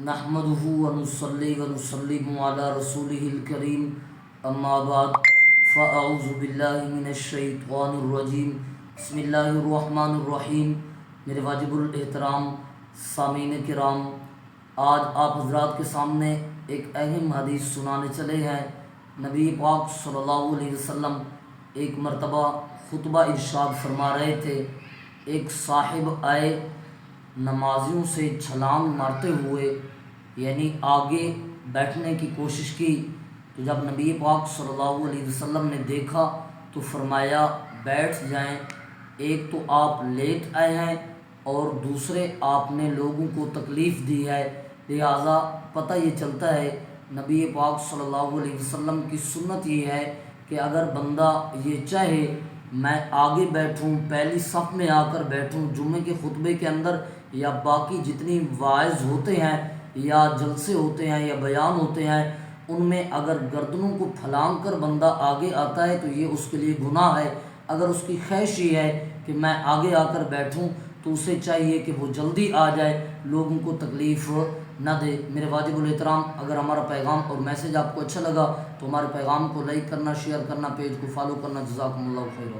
نحمدہ ونصلی ونسلم علی رسولہ الکریم اما بعد فاعوذ باللہ من الشیطان الرجیم بسم اللہ الرحمن الرحیم۔ میرے واجب الاحترام سامعین کرام، آج آپ حضرات کے سامنے ایک اہم حدیث سنانے چلے ہیں۔ نبی پاک صلی اللہ علیہ وسلم ایک مرتبہ خطبہ ارشاد فرما رہے تھے۔ ایک صاحب آئے، نمازیوں سے چھلانگ مارتے ہوئے، یعنی آگے بیٹھنے کی کوشش کی، تو جب نبی پاک صلی اللہ علیہ وسلم نے دیکھا تو فرمایا بیٹھ جائیں، ایک تو آپ لیٹ آئے ہیں اور دوسرے آپ نے لوگوں کو تکلیف دی ہے، لہٰذا پتہ یہ چلتا ہے نبی پاک صلی اللہ علیہ وسلم کی سنت یہ ہے کہ اگر بندہ یہ چاہے میں آگے بیٹھوں، پہلی صف میں آ کر بیٹھوں، جمعے کے خطبے کے اندر یا باقی جتنی واعظ ہوتے ہیں یا جلسے ہوتے ہیں یا بیان ہوتے ہیں، ان میں اگر گردنوں کو پھلانگ کر بندہ آگے آتا ہے تو یہ اس کے لیے گناہ ہے۔ اگر اس کی خواہش یہ ہے کہ میں آگے آ کر بیٹھوں تو اسے چاہیے کہ وہ جلدی آ جائے، لوگوں کو تکلیف نہ دے۔ میرے واجب الاحترام، اگر ہمارا پیغام اور میسج آپ کو اچھا لگا تو ہمارے پیغام کو لائک کرنا، شیئر کرنا، پیج کو فالو کرنا۔ جزاکم اللہ خیرا۔